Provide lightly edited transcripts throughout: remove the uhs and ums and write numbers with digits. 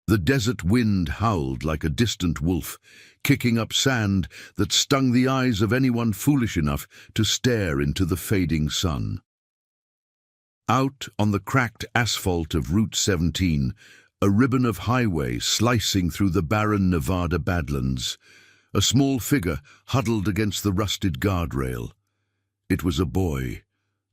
The desert wind howled like a distant wolf, kicking up sand that stung the eyes of anyone foolish enough to stare into the fading sun. Out on the cracked asphalt of Route 17, a ribbon of highway slicing through the barren Nevada Badlands, a small figure huddled against the rusted guardrail. It was a boy,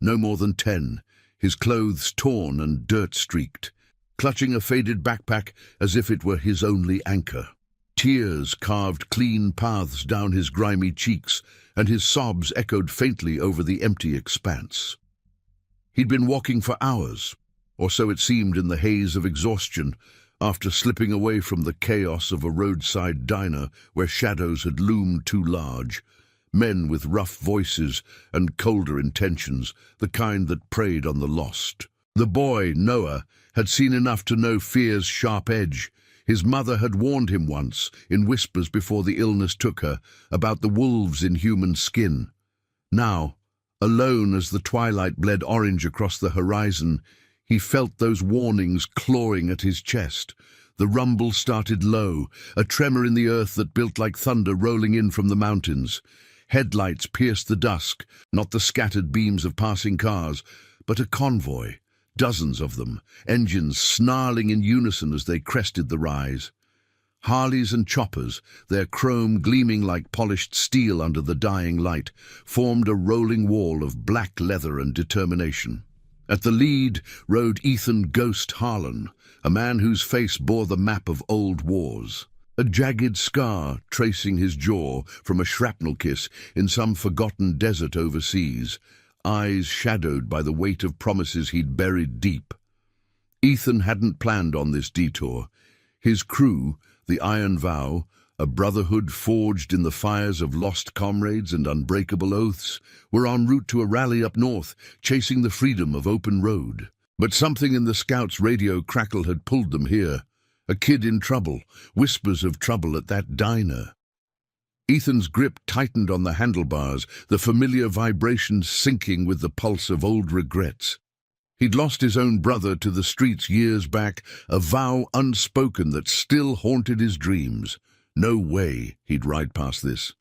no more than 10, his clothes torn and dirt-streaked, clutching a faded backpack as if it were his only anchor. Tears carved clean paths down his grimy cheeks, and his sobs echoed faintly over the empty expanse. He'd been walking for hours, or so it seemed in the haze of exhaustion, after slipping away from the chaos of a roadside diner where shadows had loomed too large, men with rough voices and colder intentions, the kind that preyed on the lost. The boy, Noah, had seen enough to know fear's sharp edge. His mother had warned him once, in whispers before the illness took her, about the wolves in human skin. Now, alone as the twilight bled orange across the horizon, he felt those warnings clawing at his chest. The rumble started low, a tremor in the earth that built like thunder rolling in from the mountains. Headlights pierced the dusk, not the scattered beams of passing cars, but a convoy, dozens of them, engines snarling in unison as they crested the rise. Harleys and choppers, their chrome gleaming like polished steel under the dying light, formed a rolling wall of black leather and determination. At the lead rode Ethan Ghost Harlan, a man whose face bore the map of old wars. A jagged scar tracing his jaw from a shrapnel kiss in some forgotten desert overseas, eyes shadowed by the weight of promises he'd buried deep. Ethan hadn't planned on this detour. His crew, the Iron Vow, a brotherhood forged in the fires of lost comrades and unbreakable oaths, were en route to a rally up north, chasing the freedom of open road. But something in the scouts' radio crackle had pulled them here. A kid in trouble, whispers of trouble at that diner. Ethan's grip tightened on the handlebars, the familiar vibrations syncing with the pulse of old regrets. He'd lost his own brother to the streets years back, a vow unspoken that still haunted his dreams. No way he'd ride past this.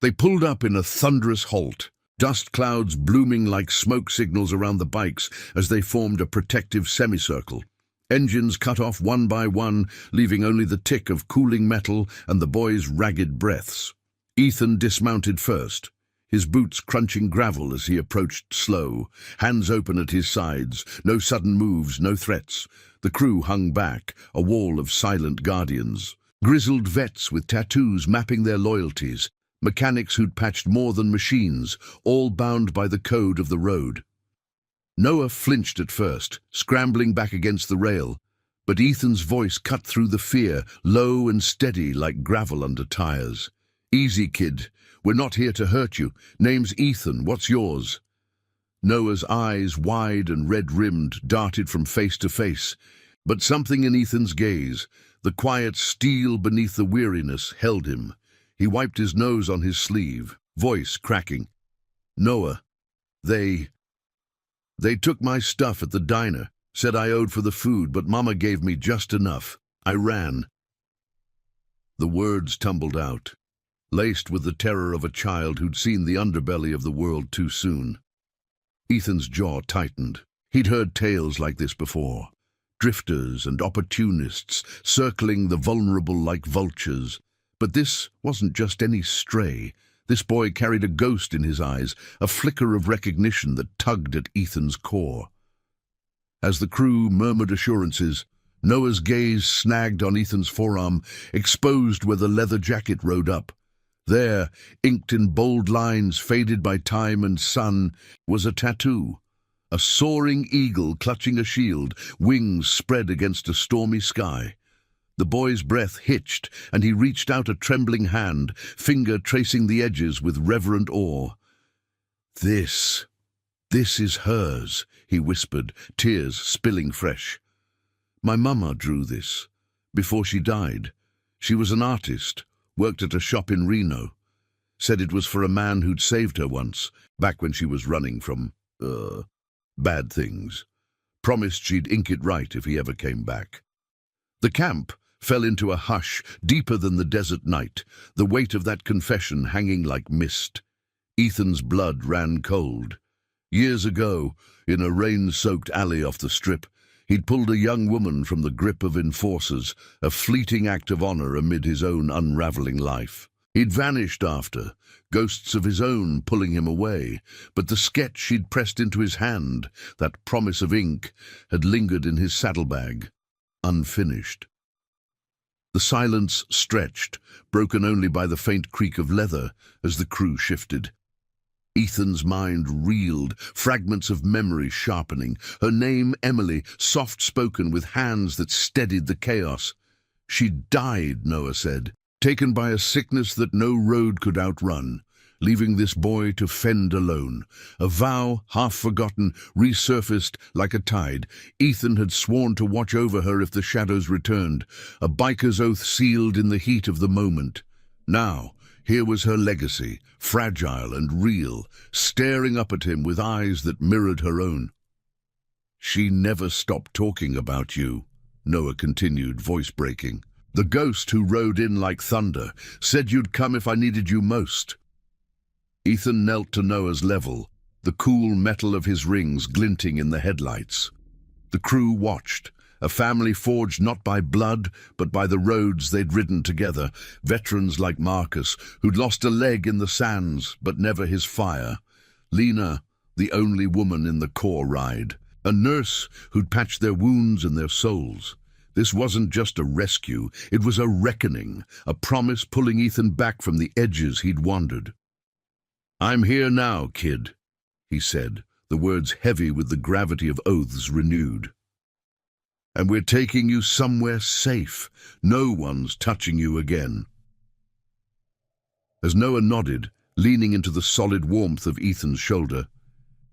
They pulled up in a thunderous halt, dust clouds blooming like smoke signals around the bikes as they formed a protective semicircle. Engines cut off one by one, leaving only the tick of cooling metal and the boys' ragged breaths. Ethan dismounted first, his boots crunching gravel as he approached slow, hands open at his sides, no sudden moves, no threats. The crew hung back, a wall of silent guardians. Grizzled vets with tattoos mapping their loyalties, mechanics who'd patched more than machines, all bound by the code of the road. Noah flinched at first, scrambling back against the rail, but Ethan's voice cut through the fear, low and steady like gravel under tires. "Easy, kid. We're not here to hurt you. Name's Ethan. What's yours?" Noah's eyes, wide and red-rimmed, darted from face to face, but something in Ethan's gaze, the quiet steel beneath the weariness, held him. He wiped his nose on his sleeve, voice cracking. "Noah, They took my stuff at the diner, said I owed for the food, but Mama gave me just enough. I ran." The words tumbled out, laced with the terror of a child who'd seen the underbelly of the world too soon. Ethan's jaw tightened. He'd heard tales like this before. Drifters and opportunists circling the vulnerable like vultures. But this wasn't just any stray. This boy carried a ghost in his eyes, a flicker of recognition that tugged at Ethan's core. As the crew murmured assurances, Noah's gaze snagged on Ethan's forearm, exposed where the leather jacket rode up. There, inked in bold lines faded by time and sun, was a tattoo. A soaring eagle clutching a shield, wings spread against a stormy sky. The boy's breath hitched, and he reached out a trembling hand, finger tracing the edges with reverent awe. This is hers," he whispered, tears spilling fresh. "My mama drew this. Before she died. She was an artist, worked at a shop in Reno. Said it was for a man who'd saved her once, back when she was running from, bad things. Promised she'd ink it right if he ever came back." The camp, fell into a hush deeper than the desert night, the weight of that confession hanging like mist. Ethan's blood ran cold. Years ago, in a rain-soaked alley off the Strip, he'd pulled a young woman from the grip of enforcers, a fleeting act of honor amid his own unraveling life. He'd vanished after, ghosts of his own pulling him away, but the sketch she'd pressed into his hand, that promise of ink, had lingered in his saddlebag, unfinished. The silence stretched, broken only by the faint creak of leather as the crew shifted. Ethan's mind reeled, fragments of memory sharpening. Her name, Emily, soft-spoken with hands that steadied the chaos. She'd died, Noah said, taken by a sickness that no road could outrun, leaving this boy to fend alone. A vow, half forgotten, resurfaced like a tide. Ethan had sworn to watch over her if the shadows returned, a biker's oath sealed in the heat of the moment. Now, here was her legacy, fragile and real, staring up at him with eyes that mirrored her own. "She never stopped talking about you," Noah continued, voice breaking. "The ghost who rode in like thunder, said you'd come if I needed you most." Ethan knelt to Noah's level, the cool metal of his rings glinting in the headlights. The crew watched, a family forged not by blood, but by the roads they'd ridden together, veterans like Marcus, who'd lost a leg in the sands, but never his fire. Lena, the only woman in the Corps ride, a nurse who'd patched their wounds and their souls. This wasn't just a rescue, it was a reckoning, a promise pulling Ethan back from the edges he'd wandered. "I'm here now, kid," he said, the words heavy with the gravity of oaths renewed. "And we're taking you somewhere safe. No one's touching you again." As Noah nodded, leaning into the solid warmth of Ethan's shoulder,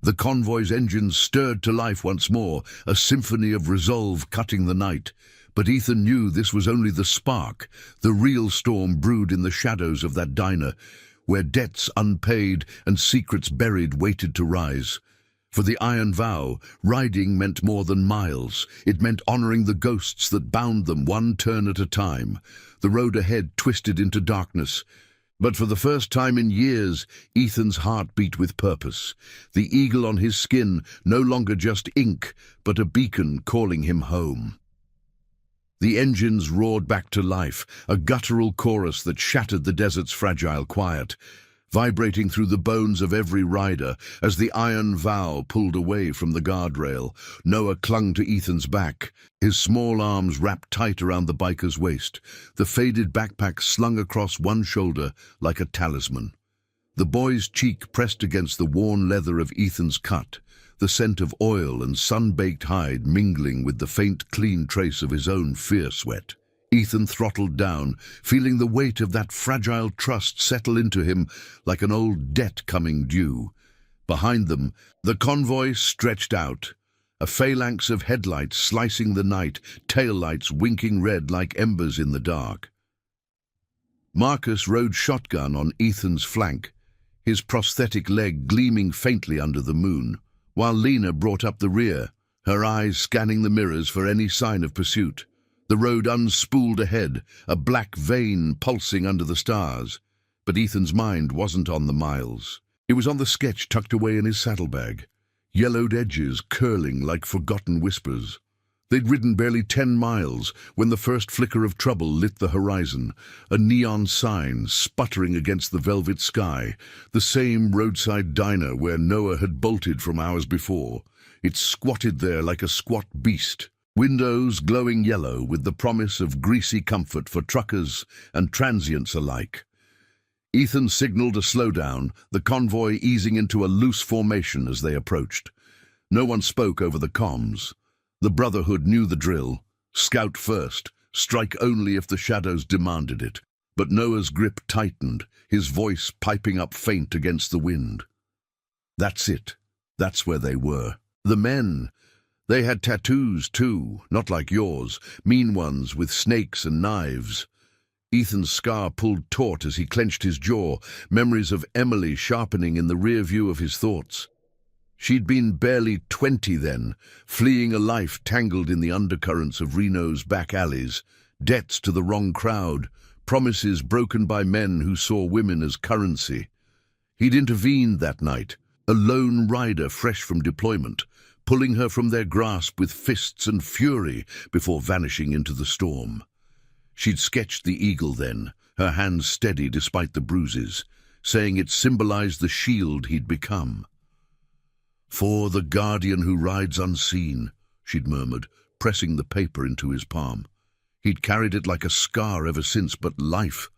the convoy's engines stirred to life once more, a symphony of resolve cutting the night. But Ethan knew this was only the spark. The real storm brewed in the shadows of that diner, where debts unpaid and secrets buried waited to rise. For the Iron Vow, riding meant more than miles. It meant honoring the ghosts that bound them, one turn at a time. The road ahead twisted into darkness. But for the first time in years, Ethan's heart beat with purpose. The eagle on his skin, no longer just ink, but a beacon calling him home. The engines roared back to life, a guttural chorus that shattered the desert's fragile quiet, vibrating through the bones of every rider. As the Iron Vow pulled away from the guardrail, Noah clung to Ethan's back, his small arms wrapped tight around the biker's waist, the faded backpack slung across one shoulder like a talisman. The boy's cheek pressed against the worn leather of Ethan's cut, the scent of oil and sun-baked hide mingling with the faint, clean trace of his own fear sweat. Ethan throttled down, feeling the weight of that fragile trust settle into him like an old debt coming due. Behind them, the convoy stretched out, a phalanx of headlights slicing the night, taillights winking red like embers in the dark. Marcus rode shotgun on Ethan's flank, his prosthetic leg gleaming faintly under the moon, while Lena brought up the rear, her eyes scanning the mirrors for any sign of pursuit. The road unspooled ahead, a black vein pulsing under the stars. But Ethan's mind wasn't on the miles. It was on the sketch tucked away in his saddlebag, yellowed edges curling like forgotten whispers. They'd ridden barely 10 miles when the first flicker of trouble lit the horizon, a neon sign sputtering against the velvet sky, the same roadside diner where Noah had bolted from hours before. It squatted there like a squat beast, windows glowing yellow with the promise of greasy comfort for truckers and transients alike. Ethan signaled a slowdown, the convoy easing into a loose formation as they approached. No one spoke over the comms. The Brotherhood knew the drill. Scout first, strike only if the shadows demanded it. But Noah's grip tightened, his voice piping up faint against the wind. That's it. That's where they were. The men. They had tattoos too, not like yours, mean ones with snakes and knives. Ethan's scar pulled taut as he clenched his jaw, memories of Emily sharpening in the rear view of his thoughts. She'd been barely 20 then, fleeing a life tangled in the undercurrents of Reno's back alleys. debts to the wrong crowd, promises broken by men who saw women as currency. He'd intervened that night, a lone rider fresh from deployment, pulling her from their grasp with fists and fury before vanishing into the storm. She'd sketched the eagle then, her hands steady despite the bruises, saying it symbolized the shield he'd become. "For the guardian who rides unseen," she'd murmured, pressing the paper into his palm. He'd carried it like a scar ever since, but life,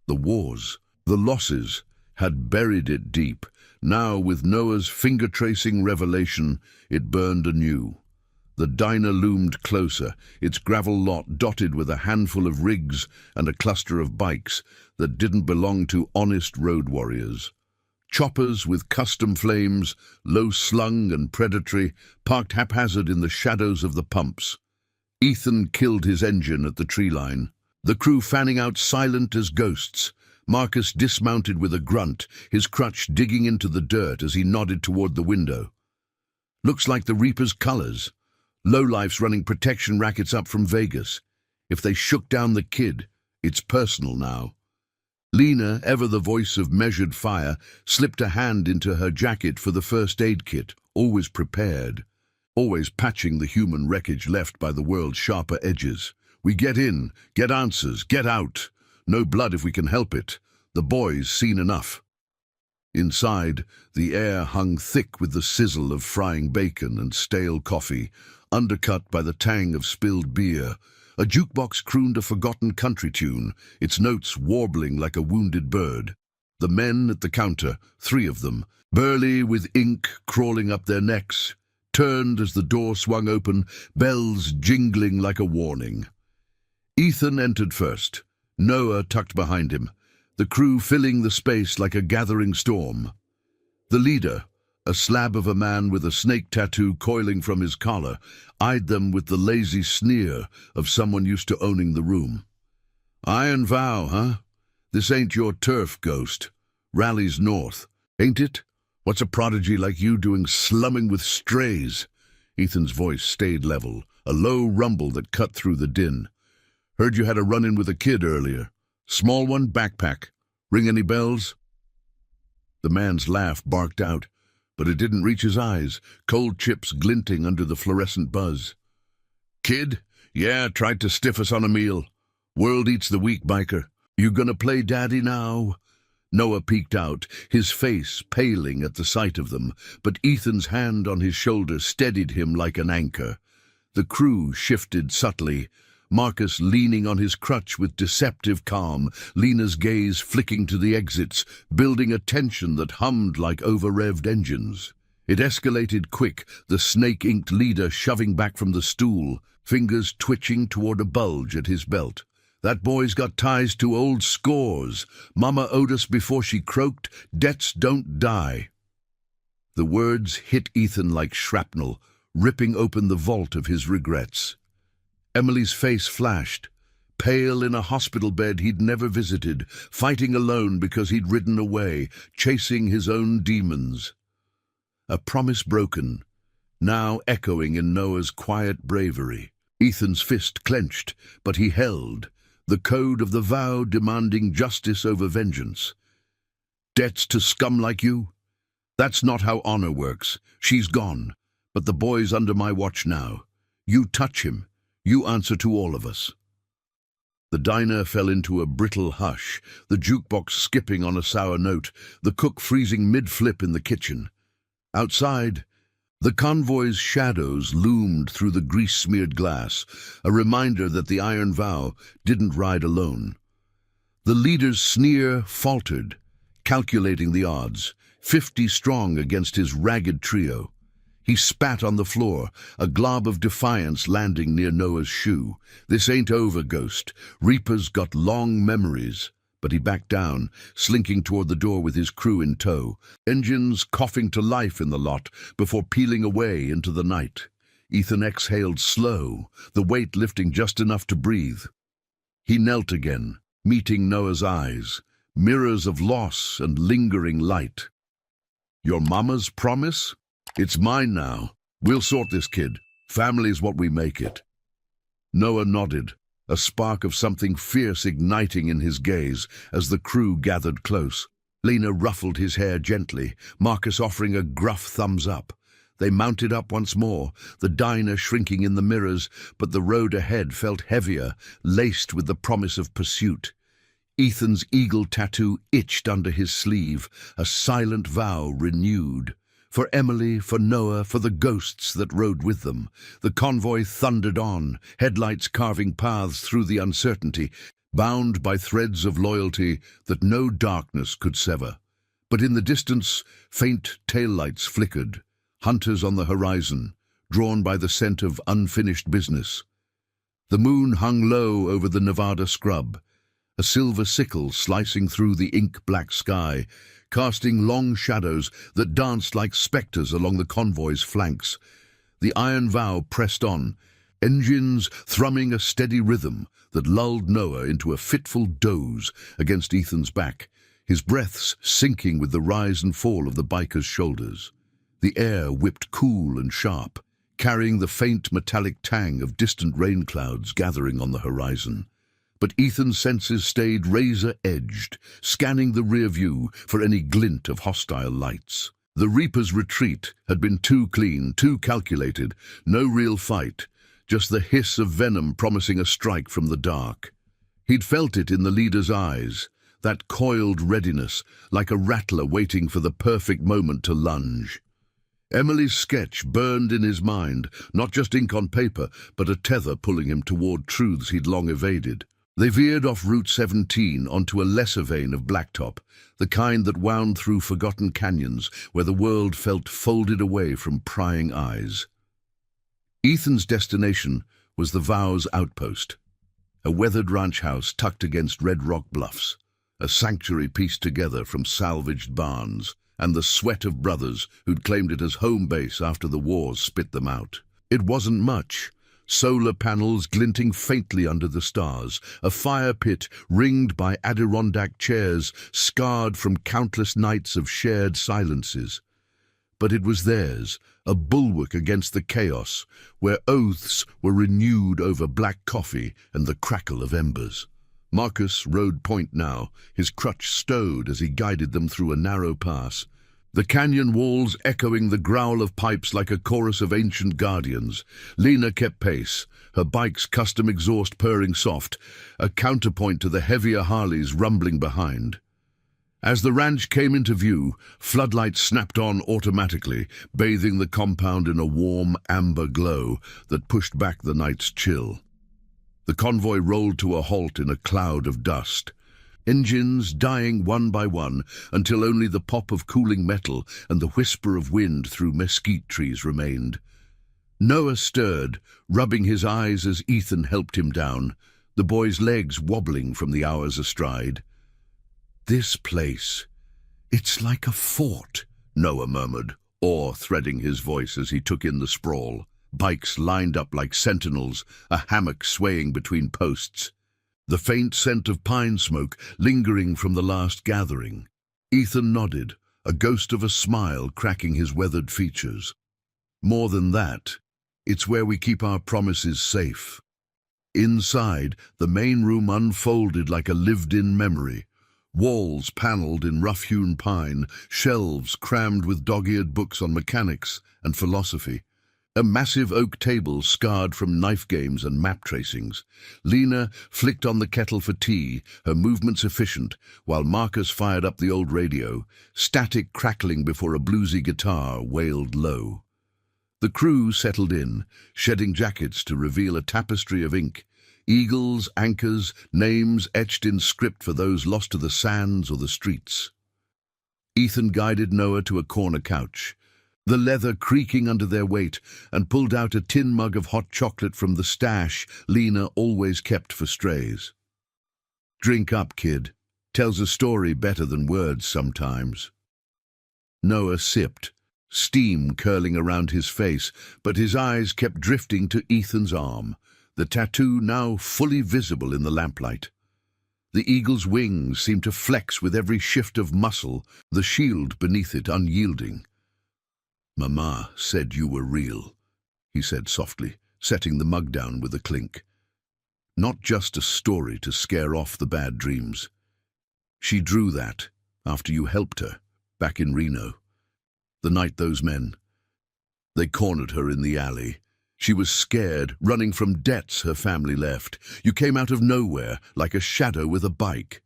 the wars, the losses, had buried it deep. Now, with Noah's finger-tracing revelation, it burned anew. The diner loomed closer, its gravel lot dotted with a handful of rigs and a cluster of bikes that didn't belong to honest road warriors. Choppers with custom flames, low-slung and predatory, parked haphazard in the shadows of the pumps. Ethan killed his engine at the tree line, the crew fanning out silent as ghosts. Marcus dismounted with a grunt, his crutch digging into the dirt as he nodded toward the window. "Looks like the Reaper's colors. Lowlifes running protection rackets up from Vegas. If they shook down the kid, it's personal now." Lena, ever the voice of measured fire, slipped a hand into her jacket for the first aid kit, always prepared, always patching the human wreckage left by the world's sharper edges. "We get in, get answers, get out. No blood if we can help it. The boys seen enough." Inside, the air hung thick with the sizzle of frying bacon and stale coffee, undercut by the tang of spilled beer. A jukebox crooned a forgotten country tune, its notes warbling like a wounded bird. The men at the counter, 3 of them, burly with ink crawling up their necks, turned as the door swung open, bells jingling like a warning. Ethan entered first, Noah tucked behind him, the crew filling the space like a gathering storm. The leader, a slab of a man with a snake tattoo coiling from his collar, eyed them with the lazy sneer of someone used to owning the room. "Iron Vow, huh? This ain't your turf, Ghost. Rallies north, ain't it? What's a prodigy like you doing slumming with strays?" Ethan's voice stayed level, a low rumble that cut through the din. "Heard you had a run-in with a kid earlier. Small one, backpack. Ring any bells?" The man's laugh barked out, but it didn't reach his eyes, cold chips glinting under the fluorescent buzz. "Kid? Yeah, tried to stiff us on a meal. World eats the weak, biker. You gonna play daddy now?" Noah peeked out, his face paling at the sight of them, but Ethan's hand on his shoulder steadied him like an anchor. The crew shifted subtly, Marcus leaning on his crutch with deceptive calm, Lena's gaze flicking to the exits, building a tension that hummed like over-revved engines. It escalated quick, the snake-inked leader shoving back from the stool, fingers twitching toward a bulge at his belt. "That boy's got ties to old scores. Mama owed us before she croaked, debts don't die." The words hit Ethan like shrapnel, ripping open the vault of his regrets. Emily's face flashed, pale in a hospital bed he'd never visited, fighting alone because he'd ridden away, chasing his own demons. A promise broken, now echoing in Noah's quiet bravery. Ethan's fist clenched, but he held, the code of the vow demanding justice over vengeance. "Debts to scum like you? That's not how honor works. She's gone, but the boy's under my watch now. You touch him, you answer to all of us." The diner fell into a brittle hush, the jukebox skipping on a sour note, the cook freezing mid-flip in the kitchen. Outside, the convoy's shadows loomed through the grease-smeared glass, a reminder that the Iron Vow didn't ride alone. The leader's sneer faltered, calculating the odds, 50 strong against his ragged trio. He spat on the floor, a glob of defiance landing near Noah's shoe. "This ain't over, Ghost. Reaper's got long memories." But he backed down, slinking toward the door with his crew in tow, engines coughing to life in the lot before peeling away into the night. Ethan exhaled slow, the weight lifting just enough to breathe. He knelt again, meeting Noah's eyes, mirrors of loss and lingering light. "Your mama's promise? It's mine now. We'll sort this, kid. Family's what we make it." Noah nodded, a spark of something fierce igniting in his gaze as the crew gathered close. Lena ruffled his hair gently, Marcus offering a gruff thumbs up. They mounted up once more, the diner shrinking in the mirrors, but the road ahead felt heavier, laced with the promise of pursuit. Ethan's eagle tattoo itched under his sleeve, a silent vow renewed. For Emily, for Noah, for the ghosts that rode with them. The convoy thundered on, headlights carving paths through the uncertainty, bound by threads of loyalty that no darkness could sever. But in the distance, faint taillights flickered, hunters on the horizon, drawn by the scent of unfinished business. The moon hung low over the Nevada scrub, a silver sickle slicing through the ink-black sky, casting long shadows that danced like spectres along the convoy's flanks. The iron vow pressed on, engines thrumming a steady rhythm that lulled Noah into a fitful doze against Ethan's back, his breaths sinking with the rise and fall of the biker's shoulders. The air whipped cool and sharp, carrying the faint metallic tang of distant rain clouds gathering on the horizon. But Ethan's senses stayed razor-edged, scanning the rear view for any glint of hostile lights. The Reaper's retreat had been too clean, too calculated, no real fight, just the hiss of venom promising a strike from the dark. He'd felt it in the leader's eyes, that coiled readiness, like a rattler waiting for the perfect moment to lunge. Emily's sketch burned in his mind, not just ink on paper, but a tether pulling him toward truths he'd long evaded. They veered off Route 17 onto a lesser vein of blacktop, the kind that wound through forgotten canyons where the world felt folded away from prying eyes. Ethan's destination was the Vow's outpost, a weathered ranch house tucked against red rock bluffs, a sanctuary pieced together from salvaged barns and the sweat of brothers who'd claimed it as home base after the wars spit them out. It wasn't much. Solar panels glinting faintly under the stars, a fire pit ringed by Adirondack chairs scarred from countless nights of shared silences. But it was theirs, a bulwark against the chaos, where oaths were renewed over black coffee and the crackle of embers. Marcus rode point now, his crutch stowed as he guided them through a narrow pass. The canyon walls echoing the growl of pipes like a chorus of ancient guardians. Lena kept pace, her bike's custom exhaust purring soft, a counterpoint to the heavier Harleys rumbling behind. As the ranch came into view, floodlights snapped on automatically, bathing the compound in a warm, amber glow that pushed back the night's chill. The convoy rolled to a halt in a cloud of dust. Engines dying one by one until only the pop of cooling metal and the whisper of wind through mesquite trees remained. Noah stirred, rubbing his eyes as Ethan helped him down, the boy's legs wobbling from the hours astride. "This place, it's like a fort," Noah murmured, awe threading his voice as he took in the sprawl. Bikes lined up like sentinels, a hammock swaying between posts. The faint scent of pine smoke lingering from the last gathering. Ethan nodded, a ghost of a smile cracking his weathered features. "More than that, it's where we keep our promises safe." Inside, the main room unfolded like a lived-in memory. Walls panelled in rough-hewn pine, shelves crammed with dog-eared books on mechanics and philosophy. A massive oak table scarred from knife games and map tracings. Lena flicked on the kettle for tea, her movements efficient, while Marcus fired up the old radio, static crackling before a bluesy guitar wailed low. The crew settled in, shedding jackets to reveal a tapestry of ink, eagles, anchors, names etched in script for those lost to the sands or the streets. Ethan guided Noah to a corner couch, the leather creaking under their weight, and pulled out a tin mug of hot chocolate from the stash Lena always kept for strays. "Drink up, kid. Tells a story better than words sometimes." Noah sipped, steam curling around his face, but his eyes kept drifting to Ethan's arm, the tattoo now fully visible in the lamplight. The eagle's wings seemed to flex with every shift of muscle, the shield beneath it unyielding. "Mama said you were real," he said softly, setting the mug down with a clink. Not just a story to scare off the bad dreams. She drew that after you helped her back in Reno. The night those men, they cornered her in the alley. She was scared, running from debts her family left. You came out of nowhere, like a shadow with a bike.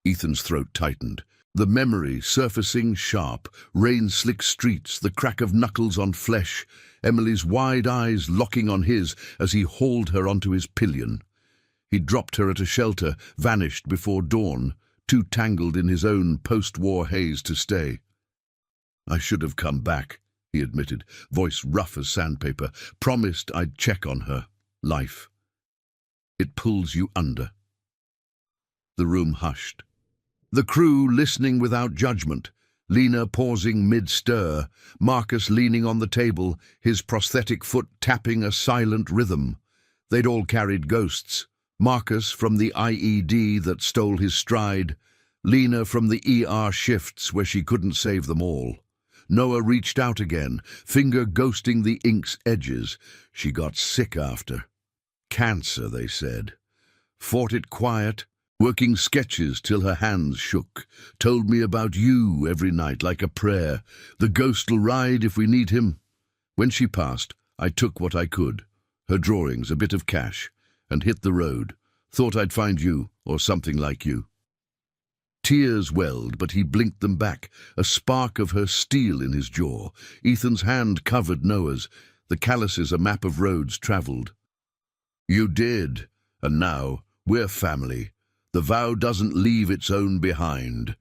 Ethan's throat tightened. The memory surfacing sharp, rain-slick streets, the crack of knuckles on flesh, Emily's wide eyes locking on his as he hauled her onto his pillion. He dropped her at a shelter, vanished before dawn, too tangled in his own post-war haze to stay. "I should have come back," he admitted, voice rough as sandpaper. "Promised I'd check on her. Life. It pulls you under." The room hushed. The crew listening without judgment, Lena pausing mid-stir, Marcus leaning on the table, his prosthetic foot tapping a silent rhythm. They'd all carried ghosts. Marcus from the IED that stole his stride, Lena from the ER shifts where she couldn't save them all. Noah reached out again, finger ghosting the ink's edges. She got sick after. Cancer, they said. Fought it quiet, working sketches till her hands shook. Told me about you every night like a prayer. The ghost'll ride if we need him. When she passed, I took what I could. Her drawings, a bit of cash, and hit the road. Thought I'd find you, or something like you. Tears welled, but he blinked them back, a spark of her steel in his jaw. Ethan's hand covered Noah's, the calluses a map of roads travelled. "You did, and now we're family. The vow doesn't leave its own behind."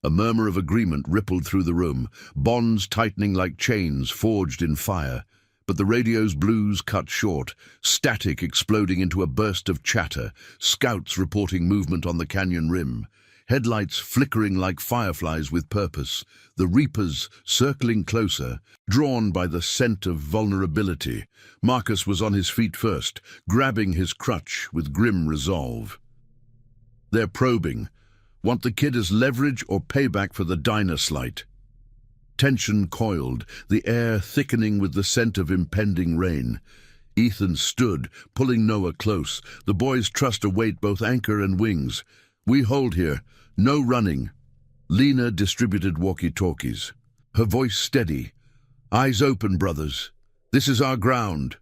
A murmur of agreement rippled through the room, bonds tightening like chains forged in fire. But the radio's blues cut short, static exploding into a burst of chatter, scouts reporting movement on the canyon rim. Headlights flickering like fireflies with purpose, the reapers circling closer, drawn by the scent of vulnerability. Marcus was on his feet first, grabbing his crutch with grim resolve. "They're probing. Want the kid as leverage or payback for the diner slight?" Tension coiled, the air thickening with the scent of impending rain. Ethan stood, pulling Noah close. The boys trust await both anchor and wings. "We hold here. No running." Lena distributed walkie-talkies, her voice steady. "Eyes open, brothers. This is our ground."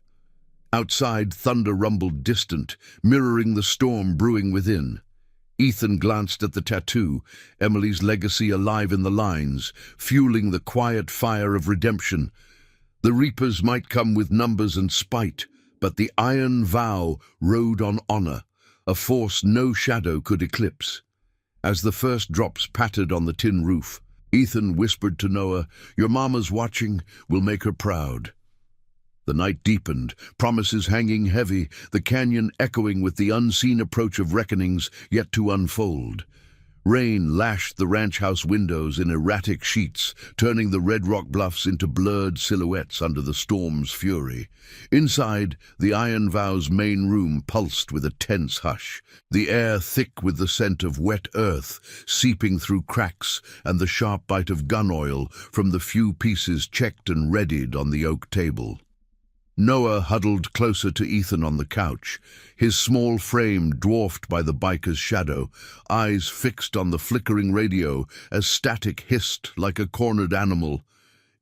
Outside, thunder rumbled distant, mirroring the storm brewing within. Ethan glanced at the tattoo, Emily's legacy alive in the lines, fueling the quiet fire of redemption. The reapers might come with numbers and spite, but the iron vow rode on honor, a force no shadow could eclipse. As the first drops pattered on the tin roof, Ethan whispered to Noah, "Your mama's watching, we'll make her proud." The night deepened, promises hanging heavy, the canyon echoing with the unseen approach of reckonings yet to unfold. Rain lashed the ranch house windows in erratic sheets, turning the red rock bluffs into blurred silhouettes under the storm's fury. Inside, the Iron Vow's main room pulsed with a tense hush, the air thick with the scent of wet earth seeping through cracks and the sharp bite of gun oil from the few pieces checked and readied on the oak table. Noah huddled closer to Ethan on the couch, his small frame dwarfed by the biker's shadow, eyes fixed on the flickering radio as static hissed like a cornered animal.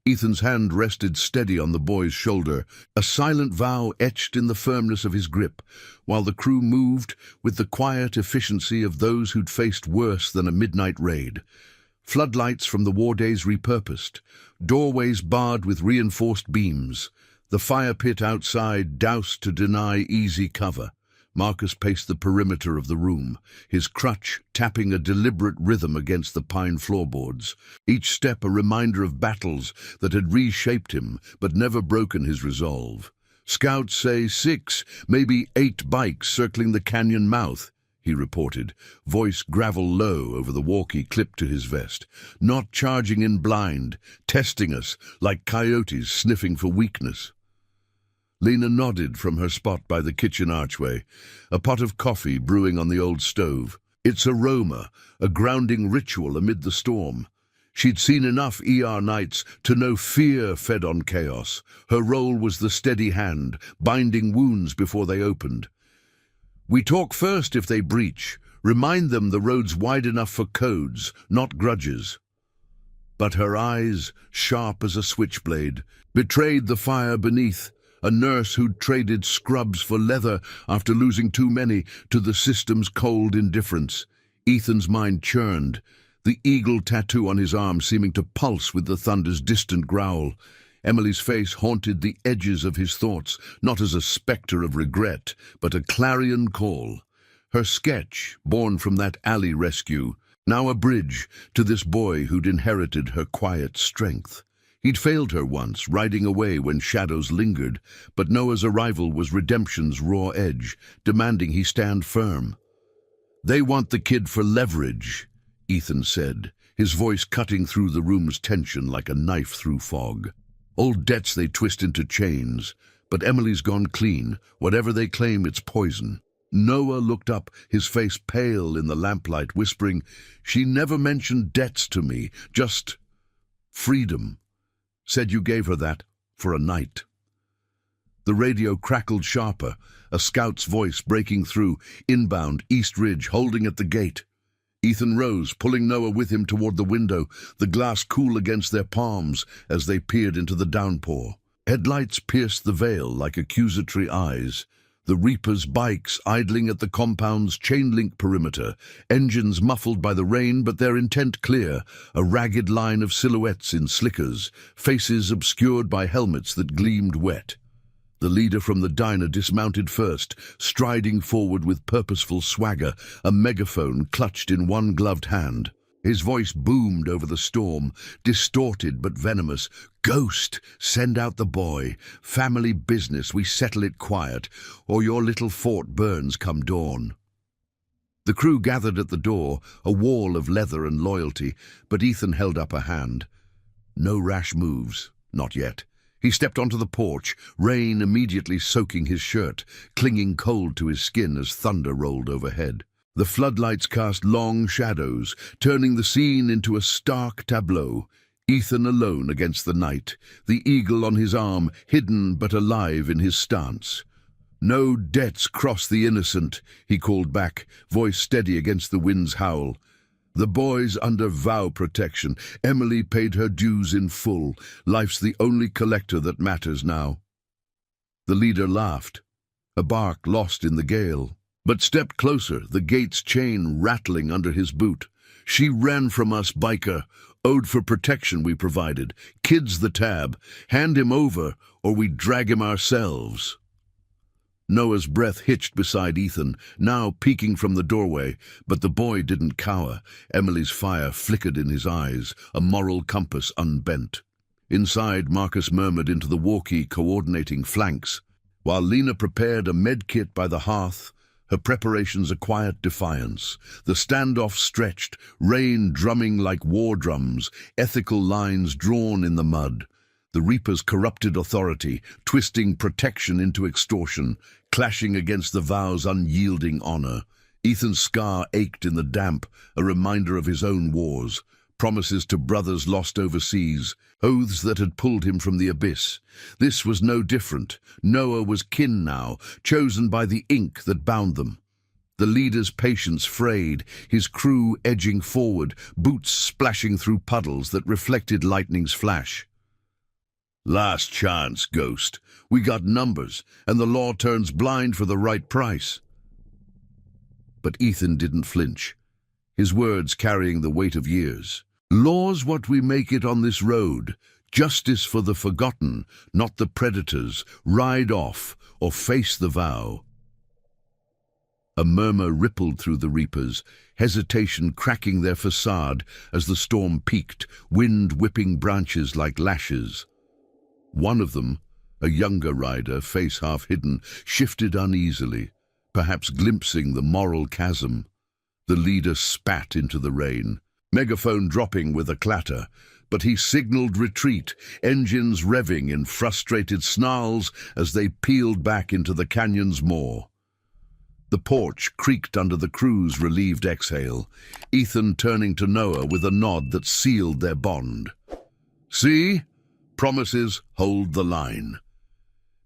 Ethan's hand rested steady on the boy's shoulder, a silent vow etched in the firmness of his grip, while the crew moved with the quiet efficiency of those who'd faced worse than a midnight raid. Floodlights from the war days repurposed, doorways barred with reinforced beams, the fire pit outside doused to deny easy cover. Marcus paced the perimeter of the room, his crutch tapping a deliberate rhythm against the pine floorboards, each step a reminder of battles that had reshaped him but never broken his resolve. "Scouts say 6, maybe 8 bikes circling the canyon mouth," he reported, voice gravel low over the walkie clipped to his vest. "Not charging in blind, testing us like coyotes sniffing for weakness." Lena nodded from her spot by the kitchen archway, a pot of coffee brewing on the old stove, its aroma a grounding ritual amid the storm. She'd seen enough ER nights to know fear fed on chaos. Her role was the steady hand, binding wounds before they opened. We talk first if they breach. Remind them the road's wide enough for codes, not grudges. But her eyes, sharp as a switchblade, betrayed the fire beneath, a nurse who'd traded scrubs for leather after losing too many to the system's cold indifference. Ethan's mind churned, the eagle tattoo on his arm seeming to pulse with the thunder's distant growl. Emily's face haunted the edges of his thoughts, not as a spectre of regret, but a clarion call. Her sketch, born from that alley rescue, now a bridge to this boy who'd inherited her quiet strength. He'd failed her once, riding away when shadows lingered, but Noah's arrival was redemption's raw edge, demanding he stand firm. "They want the kid for leverage," Ethan said, his voice cutting through the room's tension like a knife through fog. "Old debts they twist into chains, but Emily's gone clean. Whatever they claim, it's poison." Noah looked up, his face pale in the lamplight, whispering, "She never mentioned debts to me, just freedom. Said you gave her that for a night." The radio crackled sharper, a scout's voice breaking through, inbound, East Ridge, holding at the gate. Ethan rose, pulling Noah with him toward the window, the glass cool against their palms as they peered into the downpour. Headlights pierced the veil like accusatory eyes. The Reaper's bikes idling at the compound's chain-link perimeter, engines muffled by the rain but their intent clear, a ragged line of silhouettes in slickers, faces obscured by helmets that gleamed wet. The leader from the diner dismounted first, striding forward with purposeful swagger, a megaphone clutched in one gloved hand. His voice boomed over the storm, distorted but venomous. "Ghost, send out the boy. Family business, we settle it quiet, or your little fort burns come dawn." The crew gathered at the door, a wall of leather and loyalty, but Ethan held up a hand. "No rash moves, not yet." He stepped onto the porch, rain immediately soaking his shirt, clinging cold to his skin as thunder rolled overhead. The floodlights cast long shadows, turning the scene into a stark tableau. Ethan alone against the night, the eagle on his arm, hidden but alive in his stance. "No debts cross the innocent," he called back, voice steady against the wind's howl. "The boy's under vow protection. Emily paid her dues in full. Life's the only collector that matters now." The leader laughed, a bark lost in the gale, but stepped closer, the gate's chain rattling under his boot. "She ran from us, biker. Owed for protection we provided. Kid's the tab. Hand him over, or we drag him ourselves." Noah's breath hitched beside Ethan, now peeking from the doorway, but the boy didn't cower. Emily's fire flickered in his eyes, a moral compass unbent. Inside, Marcus murmured into the walkie, coordinating flanks, while Lena prepared a medkit by the hearth, her preparations a quiet defiance. The standoff stretched, rain drumming like war drums, ethical lines drawn in the mud. The Reaper's corrupted authority, twisting protection into extortion, clashing against the vow's unyielding honor. Ethan's scar ached in the damp, a reminder of his own wars, promises to brothers lost overseas, oaths that had pulled him from the abyss. This was no different. Noah was kin now, chosen by the ink that bound them. The leader's patience frayed, his crew edging forward, boots splashing through puddles that reflected lightning's flash. "Last chance, Ghost. We got numbers, and the law turns blind for the right price." But Ethan didn't flinch, his words carrying the weight of years. "Law's what we make it on this road. Justice for the forgotten, not the predators. Ride off, or face the vow." A murmur rippled through the Reapers, hesitation cracking their facade as the storm peaked, wind whipping branches like lashes. One of them, a younger rider, face half hidden, shifted uneasily, perhaps glimpsing the moral chasm. The leader spat into the rain, megaphone dropping with a clatter, but he signaled retreat, engines revving in frustrated snarls as they peeled back into the canyon's maw. The porch creaked under the crew's relieved exhale, Ethan turning to Noah with a nod that sealed their bond. "See? Promises hold the line."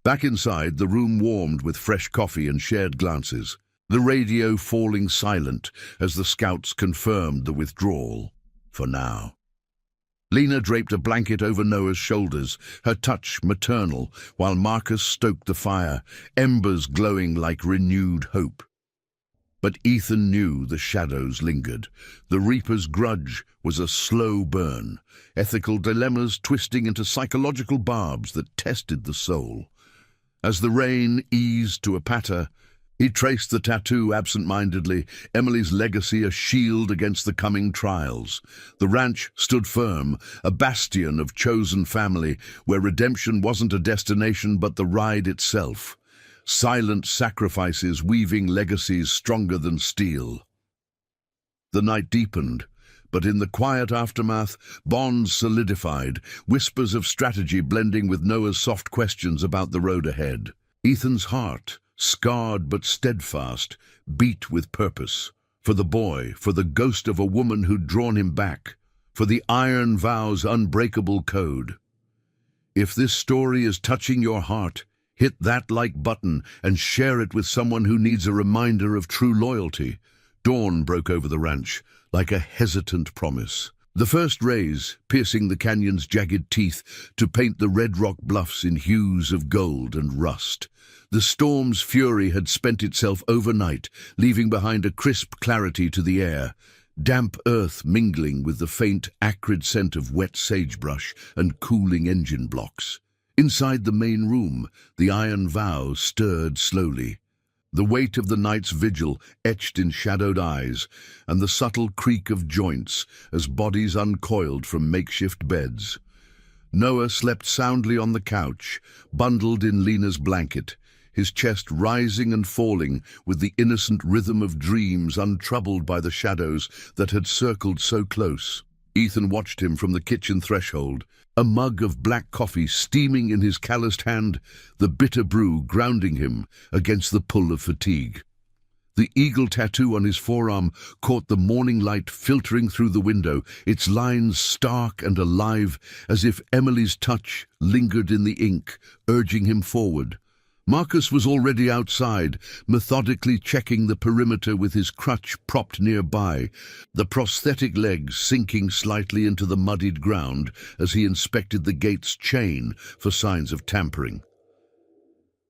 Back inside, the room warmed with fresh coffee and shared glances. the radio falling silent as the scouts confirmed the withdrawal, for now. Lena draped a blanket over Noah's shoulders, her touch maternal, while Marcus stoked the fire, embers glowing like renewed hope. But Ethan knew the shadows lingered. The Reaper's grudge was a slow burn, ethical dilemmas twisting into psychological barbs that tested the soul. As the rain eased to a patter, he traced the tattoo absent-mindedly, Emily's legacy a shield against the coming trials. The ranch stood firm, a bastion of chosen family, where redemption wasn't a destination but the ride itself. Silent sacrifices weaving legacies stronger than steel. The night deepened, but in the quiet aftermath, bonds solidified, whispers of strategy blending with Noah's soft questions about the road ahead. Ethan's heart, scarred but steadfast, beat with purpose. For the boy, for the ghost of a woman who'd drawn him back, for the iron vow's unbreakable code. If this story is touching your heart, hit that like button and share it with someone who needs a reminder of true loyalty. Dawn broke over the ranch, like a hesitant promise. The first rays, piercing the canyon's jagged teeth to paint the red rock bluffs in hues of gold and rust. The storm's fury had spent itself overnight, leaving behind a crisp clarity to the air, damp earth mingling with the faint, acrid scent of wet sagebrush and cooling engine blocks. Inside the main room, the iron vow stirred slowly. The weight of the night's vigil etched in shadowed eyes, and the subtle creak of joints as bodies uncoiled from makeshift beds. Noah slept soundly on the couch, bundled in Lena's blanket, his chest rising and falling with the innocent rhythm of dreams untroubled by the shadows that had circled so close. Ethan watched him from the kitchen threshold, a mug of black coffee steaming in his calloused hand, the bitter brew grounding him against the pull of fatigue. The eagle tattoo on his forearm caught the morning light filtering through the window, its lines stark and alive, as if Emily's touch lingered in the ink, urging him forward. Marcus was already outside, methodically checking the perimeter with his crutch propped nearby, the prosthetic legs sinking slightly into the muddied ground as he inspected the gate's chain for signs of tampering.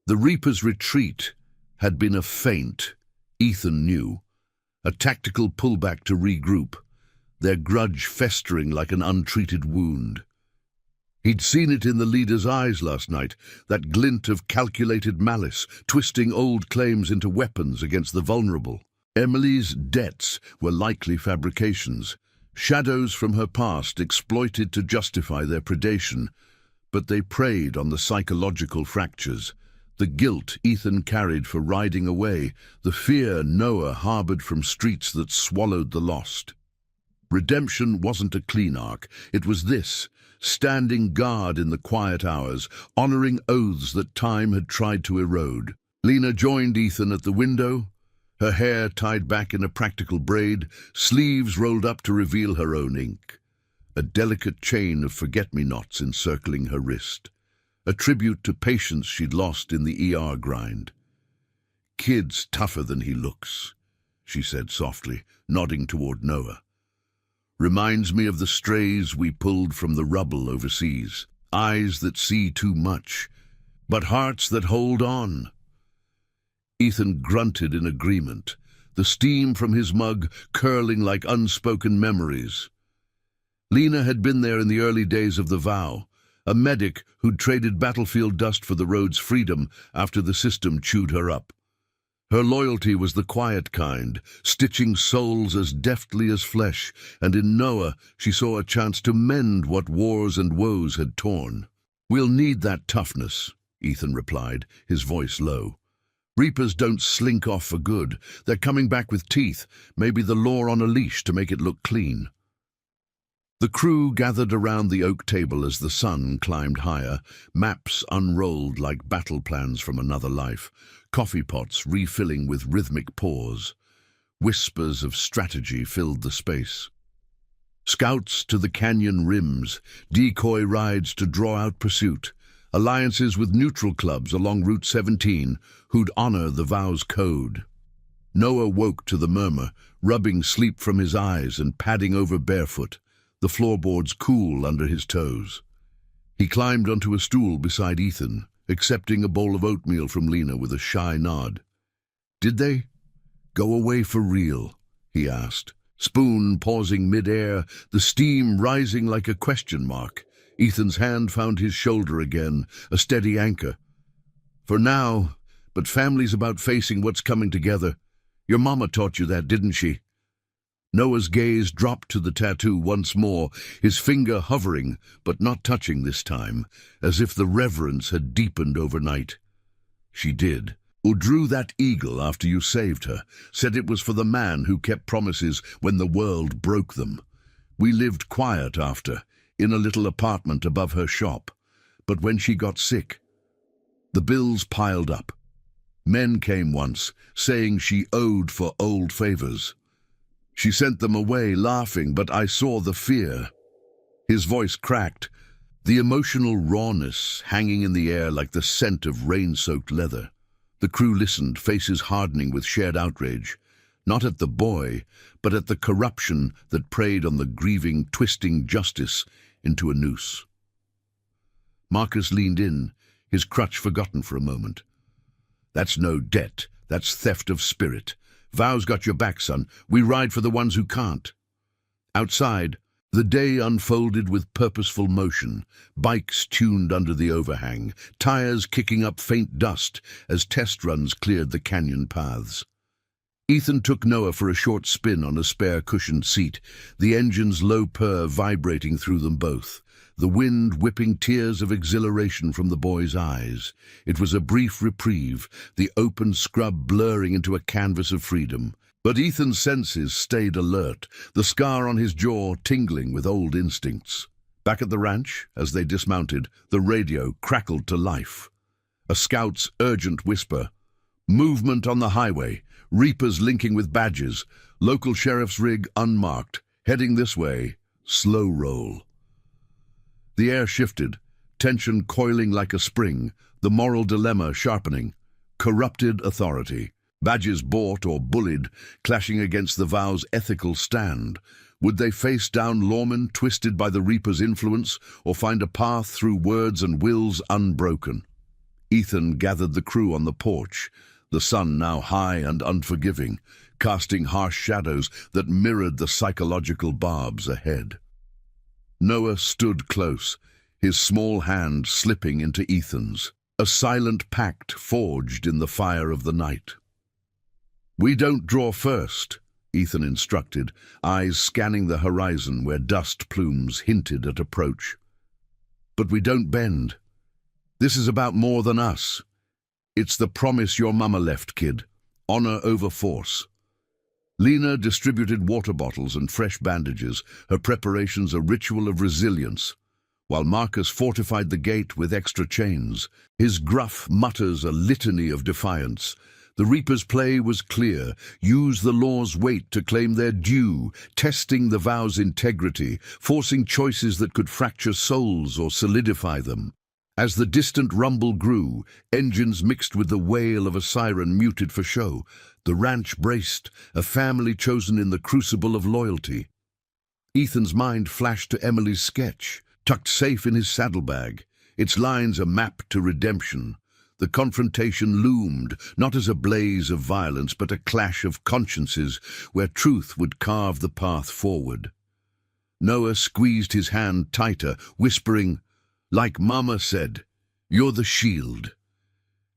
The Reaper's retreat had been a feint, Ethan knew, a tactical pullback to regroup, their grudge festering like an untreated wound. He'd seen it in the leader's eyes last night, that glint of calculated malice, twisting old claims into weapons against the vulnerable. Emily's debts were likely fabrications, shadows from her past exploited to justify their predation, but they preyed on the psychological fractures, the guilt Ethan carried for riding away, the fear Noah harbored from streets that swallowed the lost. Redemption wasn't a clean arc, it was this, standing guard in the quiet hours, honoring oaths that time had tried to erode. Lena joined Ethan at the window, her hair tied back in a practical braid, sleeves rolled up to reveal her own ink. A delicate chain of forget-me-nots encircling her wrist, a tribute to patience she'd lost in the ER grind. "Kid's tougher than he looks," she said softly, nodding toward Noah. "Reminds me of the strays we pulled from the rubble overseas. Eyes that see too much, but hearts that hold on." Ethan grunted in agreement, the steam from his mug curling like unspoken memories. Lena had been there in the early days of the vow, a medic who'd traded battlefield dust for the road's freedom after the system chewed her up. Her loyalty was the quiet kind, stitching souls as deftly as flesh, and in Noah she saw a chance to mend what wars and woes had torn. "We'll need that toughness," Ethan replied, his voice low. "Reapers don't slink off for good. They're coming back with teeth, maybe the law on a leash to make it look clean." The crew gathered around the oak table as the sun climbed higher, maps unrolled like battle plans from another life, coffee pots refilling with rhythmic pause. Whispers of strategy filled the space. Scouts to the canyon rims, decoy rides to draw out pursuit, alliances with neutral clubs along Route 17 who'd honor the vow's code. Noah woke to the murmur, rubbing sleep from his eyes and padding over barefoot, the floorboards cool under his toes. He climbed onto a stool beside Ethan, accepting a bowl of oatmeal from Lena with a shy nod. "Did they go away for real?" he asked. Spoon pausing mid-air, the steam rising like a question mark. Ethan's hand found his shoulder again, a steady anchor. "For now, but family's about facing what's coming together. Your mama taught you that, didn't she?" Noah's gaze dropped to the tattoo once more, his finger hovering, but not touching this time, as if the reverence had deepened overnight. "She did. Who drew that eagle after you saved her, said it was for the man who kept promises when the world broke them. We lived quiet after, in a little apartment above her shop. But when she got sick, the bills piled up. Men came once, saying she owed for old favors. She sent them away laughing, but I saw the fear." His voice cracked, the emotional rawness hanging in the air like the scent of rain-soaked leather. The crew listened, faces hardening with shared outrage, not at the boy, but at the corruption that preyed on the grieving, twisting justice into a noose. Marcus leaned in, his crutch forgotten for a moment. "That's no debt, that's theft of spirit. Vow's got your back, son. We ride for the ones who can't." Outside, the day unfolded with purposeful motion, bikes tuned under the overhang, tires kicking up faint dust as test runs cleared the canyon paths. Ethan took Noah for a short spin on a spare cushioned seat, the engine's low purr vibrating through them both, the wind whipping tears of exhilaration from the boy's eyes. It was a brief reprieve, the open scrub blurring into a canvas of freedom. But Ethan's senses stayed alert, the scar on his jaw tingling with old instincts. Back at the ranch, as they dismounted, the radio crackled to life. A scout's urgent whisper. Movement on the highway, reapers linking with badges, local sheriff's rig unmarked, heading this way, slow roll. The air shifted, tension coiling like a spring, the moral dilemma sharpening. Corrupted authority. Badges bought or bullied, clashing against the vow's ethical stand. Would they face down lawmen twisted by the Reaper's influence, or find a path through words and wills unbroken? Ethan gathered the crew on the porch, the sun now high and unforgiving, casting harsh shadows that mirrored the psychological barbs ahead. Noah stood close, his small hand slipping into Ethan's, a silent pact forged in the fire of the night. "We don't draw first," Ethan instructed, eyes scanning the horizon where dust plumes hinted at approach. "But we don't bend. This is about more than us. It's the promise your mama left, kid. Honor over force." Lena distributed water bottles and fresh bandages, her preparations a ritual of resilience, while Marcus fortified the gate with extra chains, his gruff mutters a litany of defiance. The Reaper's play was clear. Use the law's weight to claim their due, testing the vow's integrity, forcing choices that could fracture souls or solidify them. As the distant rumble grew, engines mixed with the wail of a siren muted for show. The ranch braced, a family chosen in the crucible of loyalty. Ethan's mind flashed to Emily's sketch, tucked safe in his saddlebag, its lines a map to redemption. The confrontation loomed, not as a blaze of violence, but a clash of consciences where truth would carve the path forward. Noah squeezed his hand tighter, whispering, "Like Mama said, you're the shield."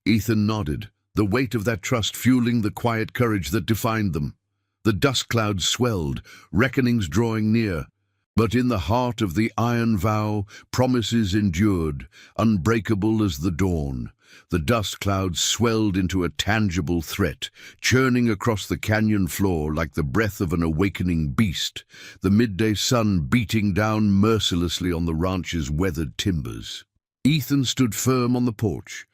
Ethan nodded, the weight of that trust fueling the quiet courage that defined them. The dust clouds swelled, reckonings drawing near. But in the heart of the iron vow, promises endured, unbreakable as the dawn. The dust clouds swelled into a tangible threat, churning across the canyon floor like the breath of an awakening beast, the midday sun beating down mercilessly on the ranch's weathered timbers. Ethan stood firm on the porch,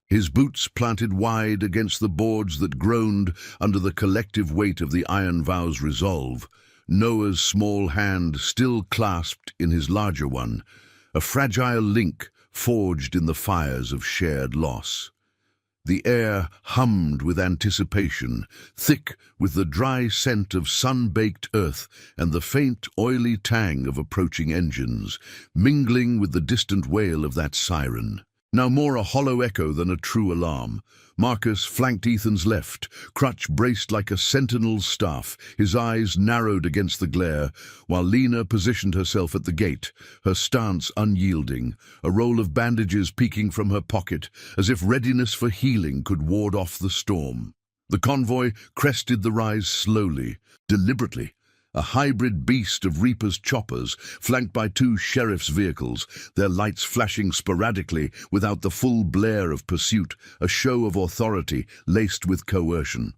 his boots planted wide against the boards that groaned under the collective weight of the iron vow's resolve, Noah's small hand still clasped in his larger one, a fragile link forged in the fires of shared loss. The air hummed with anticipation, thick with the dry scent of sun-baked earth and the faint, oily tang of approaching engines, mingling with the distant wail of that siren. Now more a hollow echo than a true alarm. Marcus flanked Ethan's left, crutch braced like a sentinel's staff, his eyes narrowed against the glare, while Lena positioned herself at the gate, her stance unyielding, a roll of bandages peeking from her pocket, as if readiness for healing could ward off the storm. The convoy crested the rise slowly, deliberately, a hybrid beast of Reaper's choppers, flanked by two sheriff's vehicles, their lights flashing sporadically without the full blare of pursuit, a show of authority laced with coercion.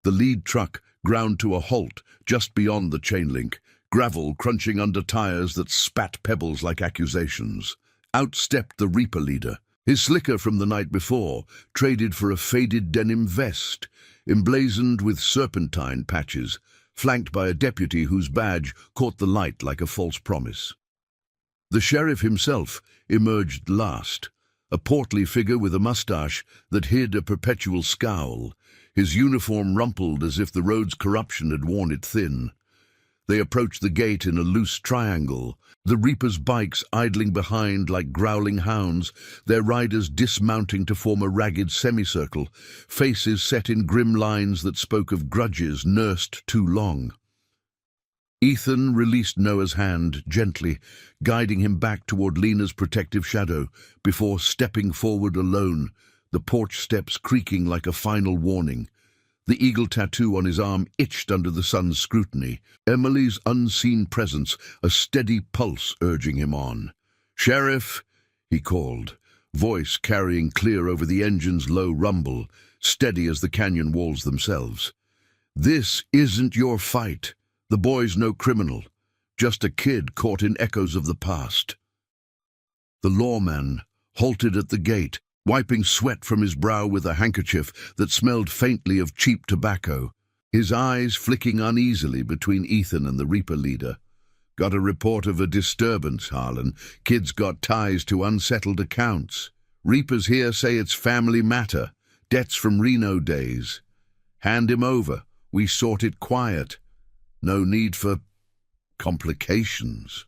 The lead truck ground to a halt just beyond the chain link, gravel crunching under tires that spat pebbles like accusations. Out stepped the Reaper leader, his slicker from the night before, traded for a faded denim vest, emblazoned with serpentine patches, flanked by a deputy whose badge caught the light like a false promise. The sheriff himself emerged last, a portly figure with a mustache that hid a perpetual scowl, his uniform rumpled as if the road's corruption had worn it thin. They approached the gate in a loose triangle, the Reaper's bikes idling behind like growling hounds, their riders dismounting to form a ragged semicircle, faces set in grim lines that spoke of grudges nursed too long. Ethan released Noah's hand gently, guiding him back toward Lena's protective shadow, before stepping forward alone, the porch steps creaking like a final warning. The eagle tattoo on his arm itched under the sun's scrutiny, Emily's unseen presence a steady pulse urging him on. "Sheriff," he called, voice carrying clear over the engine's low rumble, steady as the canyon walls themselves. "This isn't your fight. The boy's no criminal, just a kid caught in echoes of the past." The lawman halted at the gate, wiping sweat from his brow with a handkerchief that smelled faintly of cheap tobacco, his eyes flicking uneasily between Ethan and the Reaper leader. "Got a report of a disturbance, Harlan. Kid's got ties to unsettled accounts. Reapers here say it's family matter, debts from Reno days. Hand him over. We sort it quiet. No need for complications."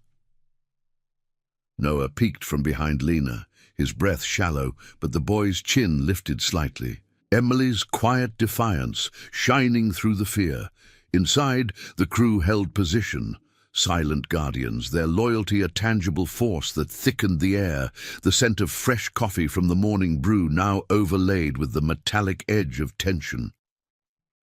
Noah peeked from behind Lena, his breath shallow, but the boy's chin lifted slightly. Emily's quiet defiance shining through the fear. Inside, the crew held position, silent guardians, their loyalty a tangible force that thickened the air, the scent of fresh coffee from the morning brew now overlaid with the metallic edge of tension.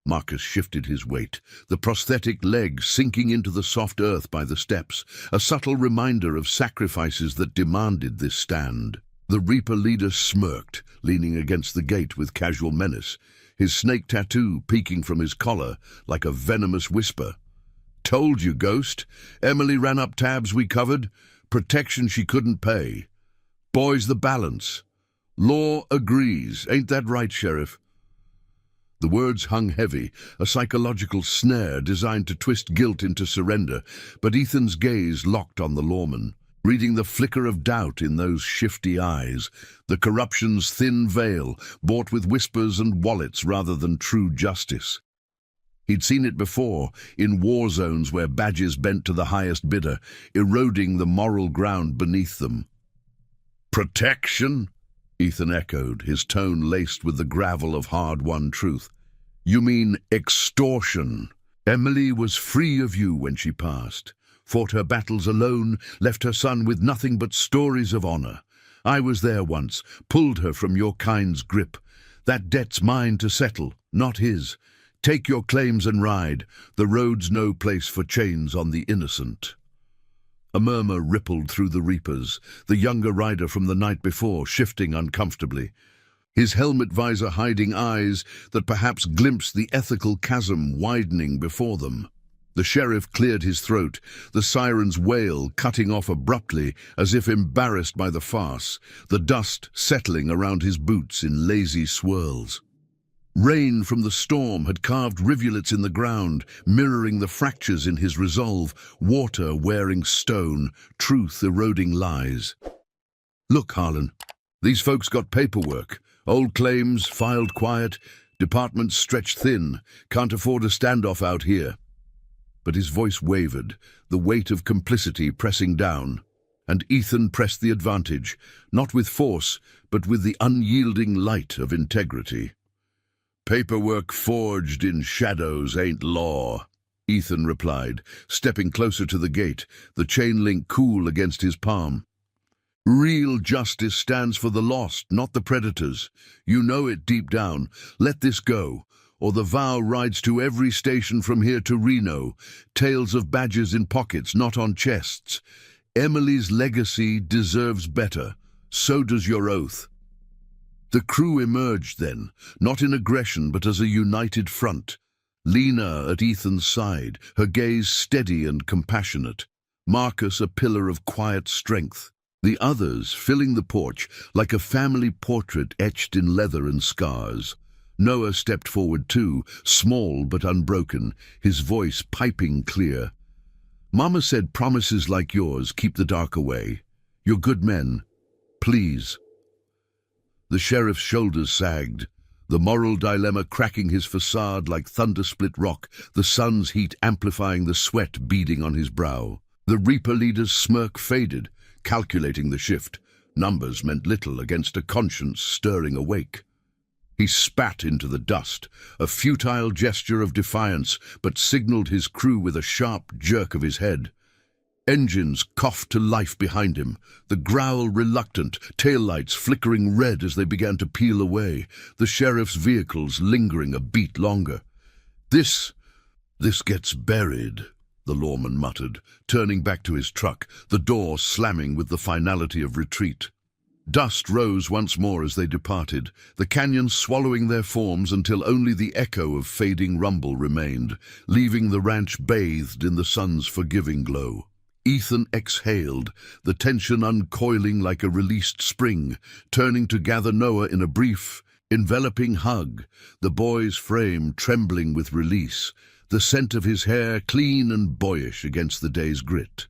Marcus shifted his weight, the prosthetic leg sinking into the soft earth by the steps, a subtle reminder of sacrifices that demanded this stand. The Reaper leader smirked, leaning against the gate with casual menace, his snake tattoo peeking from his collar like a venomous whisper. "Told you, Ghost. Emily ran up tabs we covered. Protection she couldn't pay. Boy's the balance. Law agrees. Ain't that right, Sheriff?" The words hung heavy, a psychological snare designed to twist guilt into surrender, but Ethan's gaze locked on the lawman, reading the flicker of doubt in those shifty eyes, the corruption's thin veil, bought with whispers and wallets rather than true justice. He'd seen it before, in war zones where badges bent to the highest bidder, eroding the moral ground beneath them. "Protection?" Ethan echoed, his tone laced with the gravel of hard-won truth. "You mean extortion? Emily was free of you when she passed. Fought her battles alone, left her son with nothing but stories of honor. I was there once, pulled her from your kind's grip. That debt's mine to settle, not his. Take your claims and ride. The road's no place for chains on the innocent." A murmur rippled through the Reapers, the younger rider from the night before shifting uncomfortably, his helmet visor hiding eyes that perhaps glimpsed the ethical chasm widening before them. The sheriff cleared his throat, the siren's wail cutting off abruptly as if embarrassed by the farce, the dust settling around his boots in lazy swirls. Rain from the storm had carved rivulets in the ground, mirroring the fractures in his resolve, water wearing stone, truth eroding lies. "Look, Harlan, these folks got paperwork. Old claims filed quiet, departments stretched thin, can't afford a standoff out here. But his voice wavered, the weight of complicity pressing down. And Ethan pressed the advantage, not with force, but with the unyielding light of integrity. "Paperwork forged in shadows ain't law," Ethan replied, stepping closer to the gate, the chain link cool against his palm. "Real justice stands for the lost, not the predators. You know it deep down. Let this go, or the vow rides to every station from here to Reno, tales of badges in pockets, not on chests. Emily's legacy deserves better. So does your oath." The crew emerged then, not in aggression but as a united front. Lena at Ethan's side, her gaze steady and compassionate. Marcus a pillar of quiet strength. The others filling the porch like a family portrait etched in leather and scars. Noah stepped forward too, small but unbroken, his voice piping clear. "Mama said promises like yours keep the dark away. You're good men. Please." The sheriff's shoulders sagged, the moral dilemma cracking his facade like thunder-split rock, the sun's heat amplifying the sweat beading on his brow. The Reaper leader's smirk faded, calculating the shift. Numbers meant little against a conscience stirring awake. He spat into the dust, a futile gesture of defiance, but signaled his crew with a sharp jerk of his head. Engines coughed to life behind him, the growl reluctant, taillights flickering red as they began to peel away, the sheriff's vehicles lingering a beat longer. This gets buried," the lawman muttered, turning back to his truck, the door slamming with the finality of retreat. Dust rose once more as they departed, the canyon swallowing their forms until only the echo of fading rumble remained, leaving the ranch bathed in the sun's forgiving glow. Ethan exhaled, the tension uncoiling like a released spring, turning to gather Noah in a brief, enveloping hug, the boy's frame trembling with release, the scent of his hair clean and boyish against the day's grit.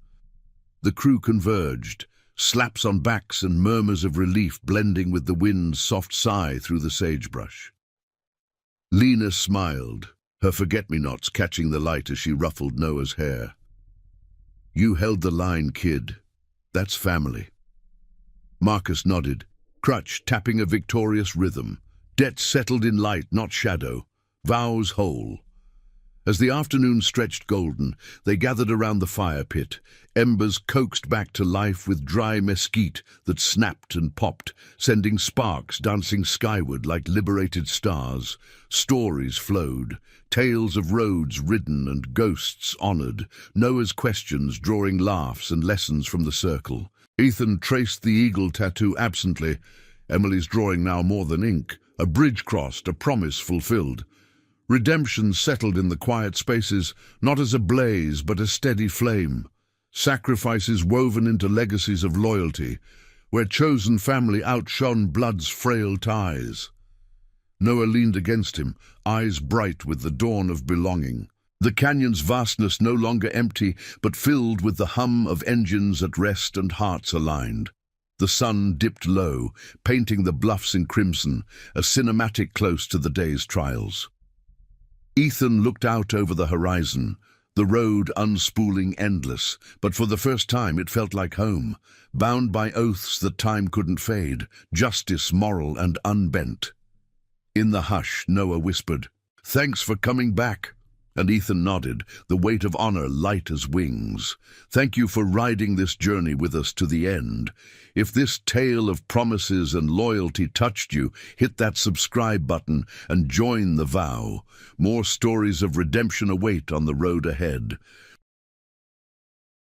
The crew converged, slaps on backs and murmurs of relief blending with the wind's soft sigh through the sagebrush. Lena smiled, her forget-me-nots catching the light as she ruffled Noah's hair. "You held the line, kid. That's family." Marcus nodded, crutch tapping a victorious rhythm. Debts settled in light, not shadow. Vows whole. As the afternoon stretched golden, they gathered around the fire pit, embers coaxed back to life with dry mesquite that snapped and popped, sending sparks dancing skyward like liberated stars. Stories flowed, tales of roads ridden and ghosts honored, Noah's questions drawing laughs and lessons from the circle. Ethan traced the eagle tattoo absently, Emily's drawing now more than ink, a bridge crossed, a promise fulfilled. Redemption settled in the quiet spaces, not as a blaze but a steady flame. Sacrifices woven into legacies of loyalty, where chosen family outshone blood's frail ties. Noah leaned against him, eyes bright with the dawn of belonging. The canyon's vastness no longer empty, but filled with the hum of engines at rest and hearts aligned. The sun dipped low, painting the bluffs in crimson, a cinematic close to the day's trials. Ethan looked out over the horizon, the road unspooling endless, but for the first time it felt like home, bound by oaths that time couldn't fade, justice moral and unbent. In the hush, Noah whispered, "Thanks for coming back." And Ethan nodded, the weight of honor light as wings. "Thank you for riding this journey with us to the end. If this tale of promises and loyalty touched you, hit that subscribe button and join the vow. More stories of redemption await on the road ahead.